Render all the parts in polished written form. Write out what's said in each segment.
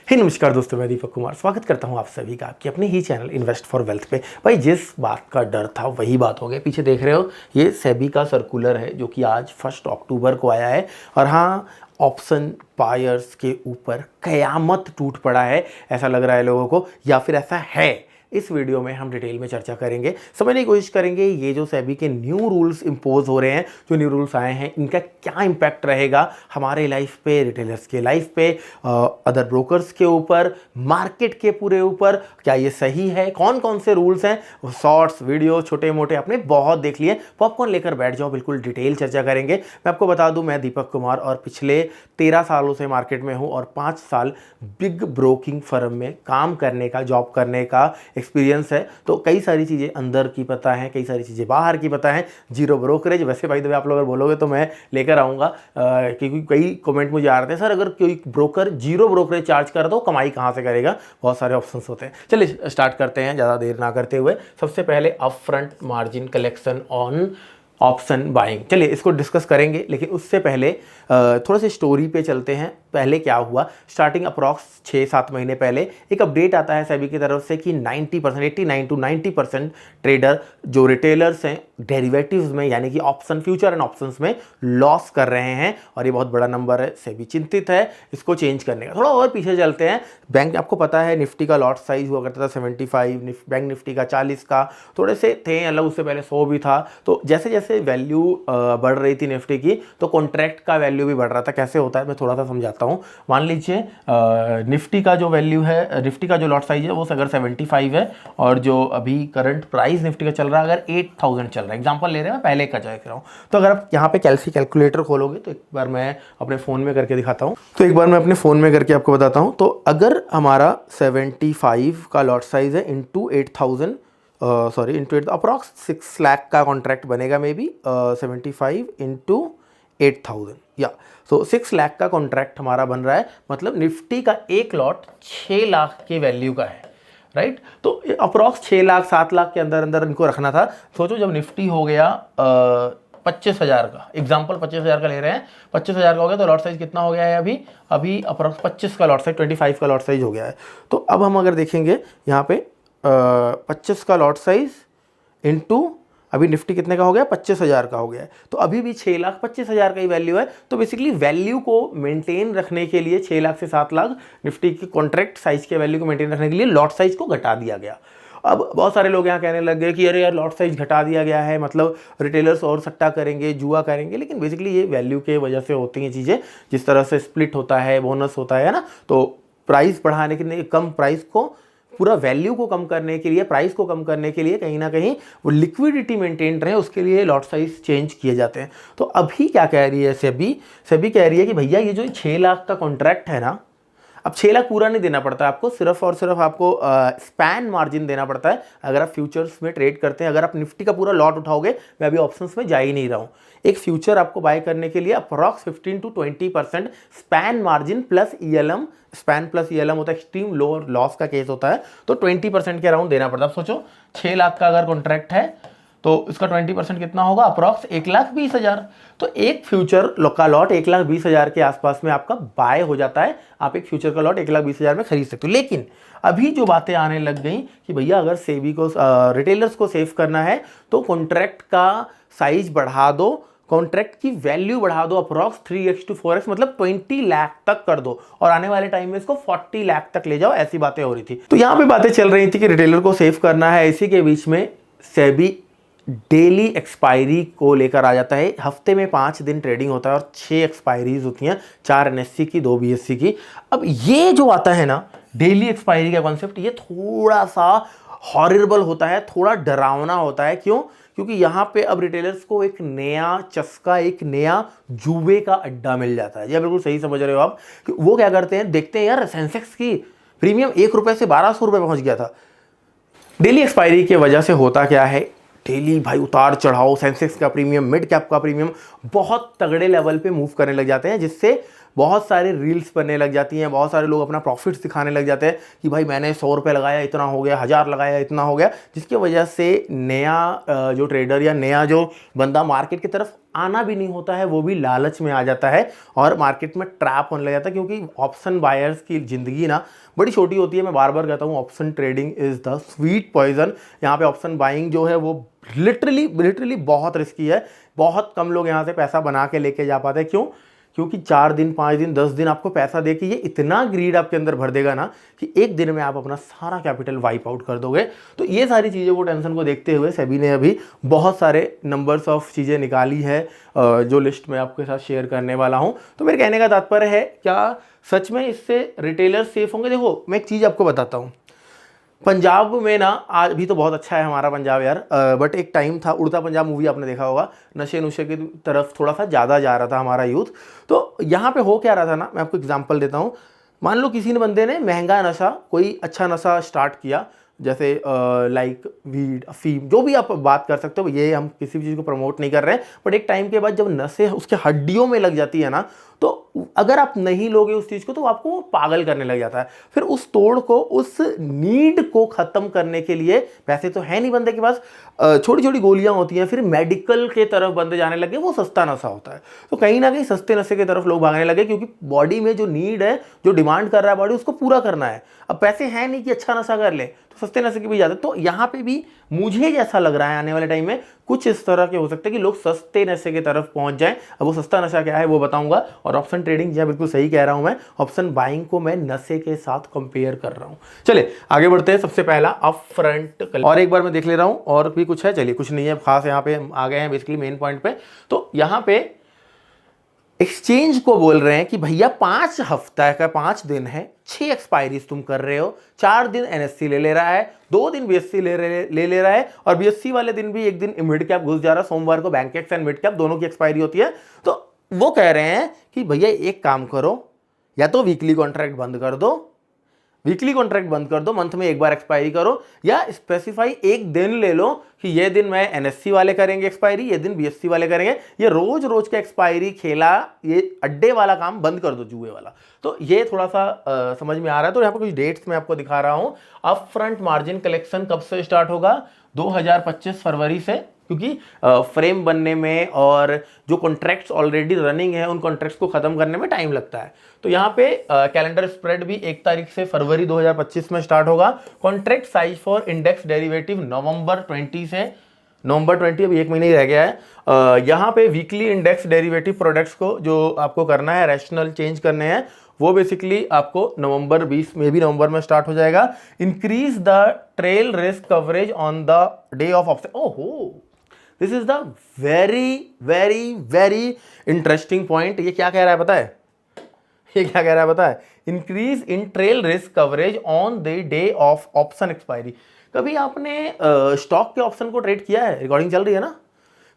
हे नमस्कार दोस्तों, मैं दीपक कुमार स्वागत करता हूं आप सभी का आपके अपने ही चैनल इन्वेस्ट फॉर वेल्थ पे। भाई जिस बात का डर था वही बात हो गई। पीछे देख रहे हो ये सेबी का सर्कुलर है जो कि आज 1 अक्टूबर को आया है। और हाँ, ऑप्शन बायर्स के ऊपर कयामत टूट पड़ा है ऐसा लग रहा है लोगों को, या फिर ऐसा है। इस वीडियो में हम डिटेल में चर्चा करेंगे, समझने की कोशिश करेंगे ये जो सेबी के न्यू रूल्स इंपोज हो रहे हैं, जो न्यू रूल्स आए हैं, इनका क्या इम्पैक्ट रहेगा हमारे लाइफ पे, रिटेलर्स के लाइफ पे, अदर ब्रोकर्स के ऊपर, मार्केट के पूरे ऊपर। क्या ये सही है? कौन कौन से रूल्स हैं? शॉर्ट्स वीडियो छोटे मोटे आपने बहुत देख लिए, पॉपकॉर्न लेकर बैठ जाओ, बिल्कुल डिटेल चर्चा करेंगे। मैं आपको बता दूं, मैं दीपक कुमार और पिछले 13 सालों से मार्केट में हूं और 5 साल बिग ब्रोकिंग फर्म में काम करने का, जॉब करने का एक्सपीरियंस है। तो कई सारी चीज़ें अंदर की पता है, कई सारी चीज़ें बाहर की पता है। जीरो ब्रोकरेज, वैसे भाई आप लोग अगर बोलोगे तो मैं लेकर आऊँगा, क्योंकि कई कमेंट मुझे आ रहे थे, सर अगर कोई ब्रोकर जीरो ब्रोकरेज चार्ज कर दो कमाई कहाँ से करेगा? बहुत सारे ऑप्शंस होते हैं। चलिए स्टार्ट करते हैं ज़्यादा देर ना करते हुए। सबसे पहले up front margin collection on option buying, चलिए इसको डिस्कस करेंगे। लेकिन उससे पहले थोड़ा सी स्टोरी पे चलते हैं। पहले क्या हुआ, स्टार्टिंग अप्रॉक्स 6-7 महीने पहले एक अपडेट आता है सेबी की तरफ से कि 90%, 89 to 90% ट्रेडर जो रिटेलर्स हैं डेरिवेटिव्स में, यानी कि ऑप्शन फ्यूचर एंड ऑप्शंस में लॉस कर रहे हैं। और ये बहुत बड़ा नंबर है, सेबी चिंतित है इसको चेंज करने का। थोड़ा और पीछे चलते हैं। बैंक, आपको पता है निफ्टी का लॉट साइज हुआ करता था 75, बैंक निफ्टी का 40 का, थोड़े से थे अलग, उससे पहले 100 भी था। तो जैसे जैसे वैल्यू बढ़ रही थी निफ्टी की, तो कॉन्ट्रैक्ट का वैल्यू भी बढ़ रहा था। कैसे होता है मैं थोड़ा सा समझाता हूँ। मान लीजिए निफ्टी का जो वैल्यू है, निफ्टी का जो लॉट साइज है वो अगर 75 है, और जो अभी करंट प्राइस निफ्टी का चल रहा है अगर 8000 चल रहा है, एग्जांपल ले रहे हैं, मैं पहले का देख रहा हूँ। तो अगर आप यहाँ पे कैलकुलेटर खोलोगे, तो एक बार मैं अपने फ़ोन में करके दिखाता हूँ। तो एक बार मैं अपने फ़ोन में करके आपको बताता हूँ। तो अगर हमारा 75 का लॉट साइज है इंटू 8000, इंटू अप्रॉक्स 6 लाख का कॉन्ट्रैक्ट बनेगा, मे बी 75 इंटू 8000, या सो 6 लाख का कॉन्ट्रैक्ट हमारा बन रहा है। मतलब निफ्टी का एक लॉट 6 लाख के वैल्यू का है, राइट। तो अप्रॉक्स 6 लाख 7 लाख के अंदर अंदर इनको रखना था। सोचो जब निफ्टी हो गया 25,000 का, एग्जाम्पल 25,000 का ले रहे हैं, 25,000 का हो गया तो लॉट साइज कितना हो गया है अभी अप्रॉक्स 25 का लॉट साइज, 25 का लॉट साइज हो गया है। तो अब हम अगर देखेंगे यहाँ पे 25 का लॉट साइज इंटू अभी निफ्टी कितने का हो गया, 25,000 का हो गया है। तो अभी भी 6,25,000 का ही वैल्यू है। तो बेसिकली वैल्यू को मेंटेन रखने के लिए 6 लाख से 7 लाख निफ्टी की कॉन्ट्रैक्ट साइज के वैल्यू को मेंटेन रखने के लिए लॉट साइज को घटा दिया गया। अब बहुत सारे लोग यहाँ कहने लग गए कि अरे यार लॉट साइज घटा दिया गया है, मतलब रिटेलर्स और सट्टा करेंगे, जुआ करेंगे। लेकिन बेसिकली ये वैल्यू के वजह से होती हैं चीज़ें। जिस तरह से स्प्लिट होता है, बोनस होता है ना, तो प्राइस बढ़ाने के लिए, कम प्राइस को, पूरा वैल्यू को कम करने के लिए, प्राइस को कम करने के लिए, कहीं ना कहीं वो लिक्विडिटी मेंटेन रहे उसके लिए लॉट साइज चेंज किए जाते हैं। तो अभी क्या कह रही है सेबी कह रही है कि भैया ये जो 6 लाख का कॉन्ट्रैक्ट है ना, अब 6 लाख पूरा नहीं देना पड़ता आपको, सिर्फ और सिर्फ आपको स्पैन मार्जिन देना पड़ता है अगर आप फ्यूचर्स में ट्रेड करते हैं। अगर आप निफ्टी का पूरा लॉट उठाओगे, मैं अभी ऑप्शंस में जा ही नहीं रहा हूँ, एक फ्यूचर आपको बाय करने के लिए approx 15 to 20% span margin plus ELM, span plus ELM होता है, एक्सट्रीम लोअर लॉस का केस होता है, तो 20% के अराउंड देना पड़ता है। अब सोचो 6 लाख का अगर कॉन्ट्रैक्ट है तो इसका 20% कितना होगा, अप्रॉक्स 1,20,000। तो एक फ्यूचर का लॉट 1,20,000 के आसपास में आपका बाय हो जाता है। आप एक फ्यूचर का लॉट 1,20,000 में खरीद सकते हो। लेकिन अभी जो बातें आने लग गई कि भैया अगर सेबी को, रिटेलर्स को सेव करना है तो कॉन्ट्रैक्ट का साइज बढ़ा दो, कॉन्ट्रैक्ट की वैल्यू बढ़ा दो अप्रॉक्स 3x to 4x, मतलब 20 लाख तक कर दो, और आने वाले टाइम में इसको 40 लाख तक ले जाओ। ऐसी बातें हो रही थी। तो यहाँ पे बातें चल रही थी कि रिटेलर को सेव करना है। इसी के बीच में सेबी डेली एक्सपायरी को लेकर आ जाता है। हफ्ते में 5 दिन ट्रेडिंग होता है और 6 एक्सपायरीज होती हैं, 4 एनएससी की, 2 बीएससी की। अब ये जो आता है ना डेली एक्सपायरी का कॉन्सेप्ट, ये थोड़ा सा हॉरिबल होता है, थोड़ा डरावना होता है। क्यों? क्योंकि यहाँ पे अब रिटेलर्स को एक नया चस्का, एक नया जुए का अड्डा मिल जाता है। ये बिल्कुल सही समझ रहे हो आप। कि वो क्या करते हैं, देखते हैं यार सेंसेक्स की प्रीमियम 1 रुपये से 1200 रुपये पहुंच गया था। डेली एक्सपायरी की वजह से होता क्या है, डेली भाई उतार चढ़ाओ, सेंसेक्स का प्रीमियम, मिड कैप का प्रीमियम बहुत तगड़े लेवल पे मूव करने लग जाते हैं, जिससे बहुत सारे रील्स बनने लग जाती हैं, बहुत सारे लोग अपना प्रॉफिट्स दिखाने लग जाते हैं कि भाई मैंने 100 रुपये लगाया इतना हो गया, 1000 लगाया इतना हो गया, जिसकी वजह से नया जो ट्रेडर या नया जो बंदा मार्केट की तरफ आना भी नहीं होता है, वो भी लालच में आ जाता है और मार्केट में ट्रैप होने लग जाता है। क्योंकि ऑप्शन बायर्स की ज़िंदगी ना बड़ी छोटी होती है। मैं बार बार कहता हूँ, option trading is the sweet poison. यहाँ पे ऑप्शन बाइंग जो है वो लिटरली बहुत रिस्की है। बहुत कम लोग यहाँ से पैसा बना के लेके जा पाते हैं। क्यों? क्योंकि 4 दिन 5 दिन 10 दिन आपको पैसा दे के ये इतना ग्रीड आपके अंदर भर देगा ना कि एक दिन में आप अपना सारा कैपिटल वाइप आउट कर दोगे। तो ये सारी चीज़ों को, टेंशन को देखते हुए सेबी ने अभी बहुत सारे नंबर्स ऑफ चीज़ें निकाली है जो लिस्ट में आपके साथ शेयर करने वाला हूँ। तो मेरे कहने का तात्पर्य है, क्या सच में इससे रिटेलर सेफ होंगे? देखो, मैं एक चीज़ आपको बताता हूँ। पंजाब में ना आज भी तो बहुत अच्छा है हमारा पंजाब यार, बट एक टाइम था, उड़ता पंजाब मूवी आपने देखा होगा, नशे नुशे की तरफ थोड़ा सा ज़्यादा जा रहा था हमारा यूथ। तो यहाँ पे हो क्या रहा था ना, मैं आपको एग्जांपल देता हूँ। मान लो किसी ने बंदे ने महंगा नशा, कोई अच्छा नशा स्टार्ट किया, जैसे लाइक वीड, अफीम, जो भी आप बात कर सकते हो, ये हम किसी भी चीज़ को प्रमोट नहीं कर रहे हैं। बट एक टाइम के बाद जब नशे उसके हड्डियों में लग जाती है ना, तो अगर आप नहीं लोगे उस चीज़ को तो आपको वो पागल करने लग जाता है। फिर उस तोड़ को, उस नीड को ख़त्म करने के लिए पैसे तो है नहीं बंदे के पास, छोटी छोटी गोलियां होती हैं, फिर मेडिकल के तरफ बंदे जाने लगे, वो सस्ता नशा होता है। तो कहीं ना कहीं सस्ते नशे की तरफ लोग भागने लगे, क्योंकि बॉडी में जो नीड है, जो डिमांड कर रहा है बॉडी, उसको पूरा करना है। अब पैसे हैं नहीं कि अच्छा नशा कर ले, तो सस्ते नशे की भी जाते। तो यहाँ पे भी मुझे जैसा लग रहा है आने वाले टाइम में कुछ इस तरह के हो सकते हैं कि लोग सस्ते नशे की तरफ पहुंच जाएं। अब वो सस्ता नशा क्या है वो बताऊंगा। और ऑप्शन ट्रेडिंग, जी बिल्कुल सही कह रहा हूं मैं, ऑप्शन बाइंग को मैं नशे के साथ कंपेयर कर रहा हूं। चलिए आगे बढ़ते हैं। सबसे पहला अप फ्रंट, और एक बार मैं देख ले रहा हूं और भी कुछ है। चलिए, कुछ नहीं है खास, यहाँ पे हम आ गए हैं बेसिकली मेन पॉइंट पे। तो यहाँ पे एक्सचेंज को बोल रहे हैं कि भैया 5 हफ्ता का 5 दिन है, 6 एक्सपायरीज तुम कर रहे हो, 4 दिन एनएससी ले ले रहा है, 2 दिन बीएससी ले रहा है, और बीएससी वाले दिन भी एक दिन मिड कैप घुस जा रहा है। सोमवार को बैंकेक्स एंड मिड कैप दोनों की एक्सपायरी होती है। तो वो कह रहे हैं कि भैया एक काम करो, या तो वीकली कॉन्ट्रैक्ट बंद कर दो, मंथ में एक बार एक्सपायरी करो, या स्पेसिफाई एक दिन ले लो कि ये दिन मैं एनएससी वाले करेंगे एक्सपायरी, ये दिन बीएससी वाले करेंगे। ये रोज रोज का एक्सपायरी खेला, ये अड्डे वाला काम बंद कर दो, जुए वाला। तो ये थोड़ा सा समझ में आ रहा है। तो यहाँ पर कुछ डेट्स मैं आपको दिखा रहा हूं। अप फ्रंट मार्जिन कलेक्शन कब से स्टार्ट होगा? 2025 फरवरी से, क्योंकि फ्रेम बनने में और जो कॉन्ट्रैक्ट्स ऑलरेडी रनिंग है उन कॉन्ट्रैक्ट्स को खत्म करने में टाइम लगता है। तो यहाँ पे कैलेंडर स्प्रेड भी 1 तारीख से फरवरी 2025 में स्टार्ट होगा। Contract size for index derivative November 20 से, नवंबर 20, अभी 1 महीने ही रह गया है। यहाँ पे वीकली इंडेक्स डेरिवेटिव प्रोडक्ट्स को जो आपको करना है, रैशनल चेंज करने हैं, वो बेसिकली आपको नवंबर 20 में भी, नवंबर में स्टार्ट हो जाएगा। Increase the trail risk coverage on the day of option. ओहो, this is the very very very interesting point. ये क्या कह रहा है पता है? ये क्या कह रहा है पता है? Increase in trail risk coverage on the day of option expiry. कभी आपने स्टॉक के ऑप्शन को ट्रेड किया है? रिकॉर्डिंग चल रही है ना?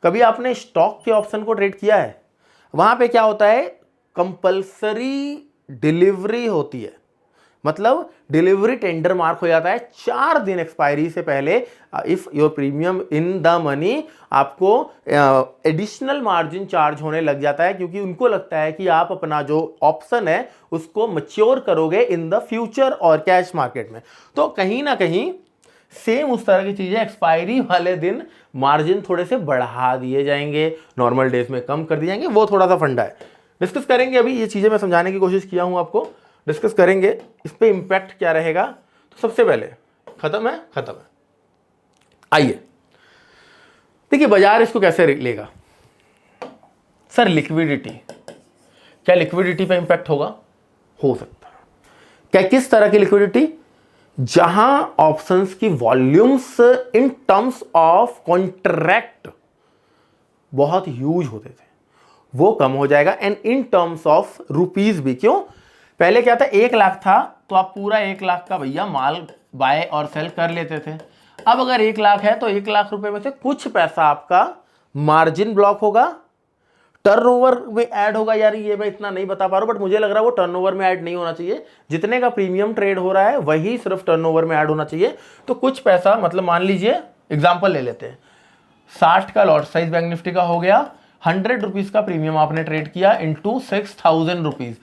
कभी आपने स्टॉक के ऑप्शन को ट्रेड किया है? वहां पे क्या होता है? कंपल्सरी डिलीवरी होती है, मतलब डिलीवरी टेंडर मार्क हो जाता है 4 दिन एक्सपायरी से पहले। If your premium in the money, आपको एडिशनल मार्जिन चार्ज होने लग जाता है, क्योंकि उनको लगता है कि आप अपना जो ऑप्शन है उसको मैच्योर करोगे इन द फ्यूचर और कैश मार्केट में। तो कहीं ना कहीं सेम उस तरह की चीजें, एक्सपायरी वाले दिन मार्जिन थोड़े से बढ़ा दिए जाएंगे, नॉर्मल डेज में कम कर दिए जाएंगे। वो थोड़ा सा फंडा है, डिस्कस करेंगे। अभी ये चीजें मैं समझाने की कोशिश किया हूं आपको, डिस्कस करेंगे इस पे इंपैक्ट क्या रहेगा। तो सबसे पहले खत्म है। आइए देखिए बाजार इसको कैसे लेगा। सर लिक्विडिटी, क्या लिक्विडिटी पे इंपैक्ट होगा? हो सकता है। क्या, किस तरह की लिक्विडिटी? जहां ऑप्शंस की volumes in terms of contract बहुत ह्यूज होते थे, वो कम हो जाएगा। And in terms of rupees भी। क्यों? पहले क्या था, 1 लाख था तो आप पूरा 1 लाख का भैया माल बाय और सेल कर लेते थे। अब अगर 1 लाख है तो 1 लाख रुपए में से कुछ पैसा आपका मार्जिन ब्लॉक होगा, टर्नओवर में ऐड होगा। यार ये मैं इतना नहीं बता पा रहा हूं, बट मुझे लग रहा है वो टर्नओवर में ऐड नहीं होना चाहिए। जितने का प्रीमियम ट्रेड हो रहा है वही सिर्फ टर्नओवर में ऐड होना चाहिए। तो कुछ पैसा, मतलब मान लीजिए एग्जांपल ले लेते हैं, 60 का लॉट साइज बैंक निफ्टी का हो गया, ₹100 का प्रीमियम आपने ट्रेड किया इंटू 6,000 रुपीज।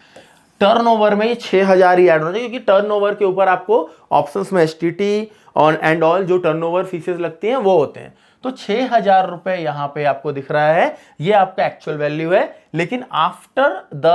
टर्नओवर में ये 6,000 ही ऐड होना चाहिए, क्योंकि टर्नओवर के ऊपर आपको ऑप्शंस में एसटीटी और एंड ऑल जो टर्नओवर फीसेस लगती हैं वो होते हैं। तो 6,000 रुपए यहां पे आपको दिख रहा है, ये आपका एक्चुअल वैल्यू है, लेकिन after the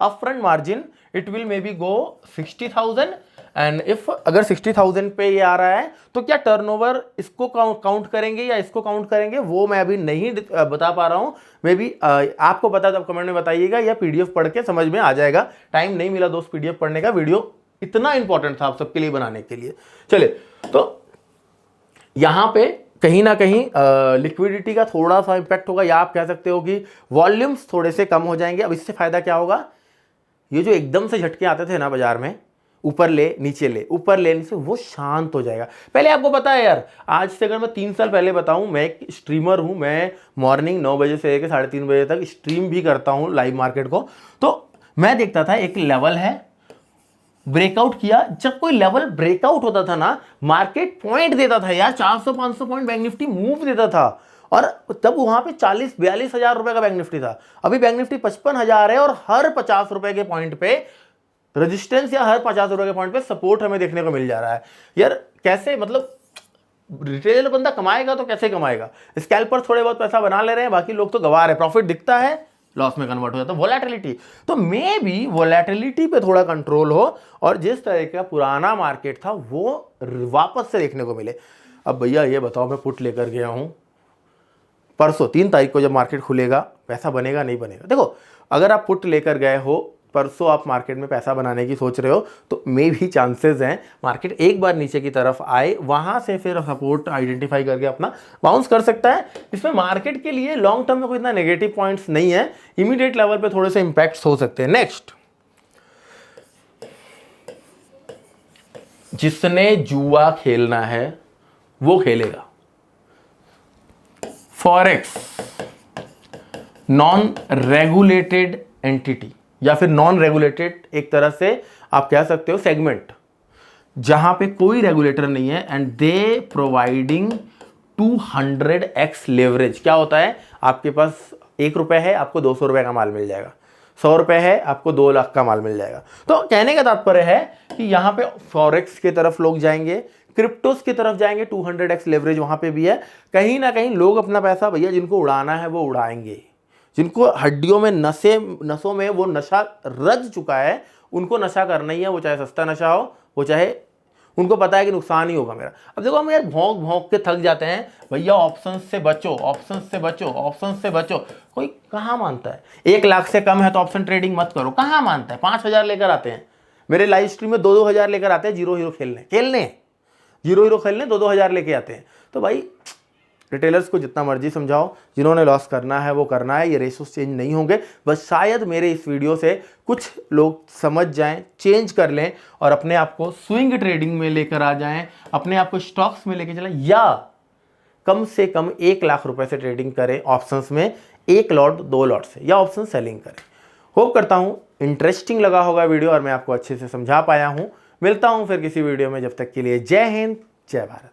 upfront margin it will may be go 60,000। And if अगर 60,000 पे ये आ रहा है तो क्या टर्नओवर इसको काउंट करेंगे या इसको काउंट करेंगे वो मैं अभी नहीं बता पा रहा हूं। मे बी आपको पता तो आप कमेंट में बताइएगा, या पीडीएफ पढ़ के समझ में आ जाएगा। टाइम नहीं मिला दोस्त पीडीएफ पढ़ने का, वीडियो इतना इंपॉर्टेंट था आप सबके लिए बनाने के लिए। चले, तो यहां पे कहीं ना कहीं लिक्विडिटी का थोड़ा सा इंपैक्ट होगा, या आप कह सकते हो कि वॉल्यूम्स थोड़े से कम हो जाएंगे। अब इससे फायदा क्या होगा, ये जो एकदम से झटके आते थे ना बाजार में, ऊपर ले नीचे ले ऊपर ले नीचे, वो शांत हो जाएगा। पहले आपको पता है यार, आज से अगर मैं 3 साल पहले बताऊं, मैं एक स्ट्रीमर हूं, मैं मॉर्निंग 9 बजे से लेकर 3:30 बजे तक स्ट्रीम भी करता हूं लाइव मार्केट को। तो मैं देखता था एक लेवल है, ब्रेकआउट किया, जब कोई लेवल ब्रेकआउट होता था ना, मार्केट पॉइंट देता था यार, 400-500 पॉइंट बैंक निफ्टी मूव देता था, और तब वहां पे 40-42 हजार रुपए का बैंक निफ्टी था। अभी बैंक निफ्टी 55,000 है, और हर 50 रुपए के पॉइंट पे रेजिस्टेंस या हर 50 रुपए के पॉइंट पे सपोर्ट हमें देखने को मिल जा रहा है। यार कैसे, मतलब रिटेलर बंदा कमाएगा तो कैसे कमाएगा, स्कैल्पर थोड़े बहुत पैसा बना ले रहे हैं, बाकी लोग तो गवा रहे हैं, प्रॉफिट दिखता है लॉस में कन्वर्ट हो जाता है। वोलेटिलिटी, तो मे बी वोलेटिलिटी पे थोड़ा कंट्रोल हो, और जिस तरह का पुराना मार्केट था वो वापस से देखने को मिले। अब भैया ये बताओ, मैं पुट लेकर गया हूं, परसों 3 तारीख को जब मार्केट खुलेगा पैसा बनेगा नहीं बनेगा? देखो, अगर आप पुट लेकर गए हो, परसों आप मार्केट में पैसा बनाने की सोच रहे हो, तो मे भी चांसेस हैं मार्केट एक बार नीचे की तरफ आए, वहां से फिर सपोर्ट आइडेंटिफाई करके अपना बाउंस कर सकता है। इसमें मार्केट के लिए लॉन्ग टर्म में कोई इतना नेगेटिव पॉइंट्स नहीं है, इमीडिएट लेवल पे थोड़े से इंपैक्ट्स हो सकते हैं। नेक्स्ट, जिसने जुआ खेलना है वो खेलेगा। फॉरेक्स नॉन रेगुलेटेड एंटिटी, या फिर नॉन रेगुलेटेड एक तरह से आप कह सकते हो सेगमेंट, जहां पे कोई रेगुलेटर नहीं है, and they providing 200x leverage. क्या होता है, आपके पास 1 रुपए है, आपको 200 रुपए का माल मिल जाएगा, 100 रुपए है, आपको 2 लाख का माल मिल जाएगा। तो कहने का तात्पर्य है कि यहां पे फॉरेक्स की तरफ लोग जाएंगे, क्रिप्टोस की तरफ जाएंगे, 200x लेवरेज वहां पे भी है। कहीं ना कहीं लोग अपना पैसा, भैया जिनको उड़ाना है वो उड़ाएंगे, जिनको हड्डियों में नसों में वो नशा रच चुका है, उनको नशा करना ही है, वो चाहे सस्ता नशा हो, वो चाहे, उनको पता है कि नुकसान ही होगा मेरा। अब देखो, हम यार भौंक भौंक के थक जाते हैं, भैया ऑप्शन से बचो, ऑप्शन से बचो, ऑप्शन से बचो। कोई कहाँ मानता है? 1 लाख से कम है तो ऑप्शन ट्रेडिंग मत करो, कहाँ मानता है? 5,000 लेकर आते हैं मेरे लाइव स्ट्रीम में, 2-2 हजार लेकर आते हैं जीरो हीरो खेलने 2-2 हजार लेके आते हैं। तो भाई रिटेलर्स को जितना मर्जी समझाओ, जिन्होंने लॉस करना है वो करना है, ये रेशोस चेंज नहीं होंगे। बस शायद मेरे इस वीडियो से कुछ लोग समझ जाएं, चेंज कर लें, और अपने आप को स्विंग ट्रेडिंग में लेकर आ जाएं, अपने आप को स्टॉक्स में लेकर चलें, या कम से कम 1 लाख रुपए से ट्रेडिंग करें ऑप्शंस में, 1 लॉट 2 लॉट से, या ऑप्शन सेलिंग करें। होप करता हूं इंटरेस्टिंग लगा होगा वीडियो, और मैं आपको अच्छे से समझा पाया हूं। मिलता हूं फिर किसी वीडियो में, जब तक के लिए जय हिंद, जय भारत।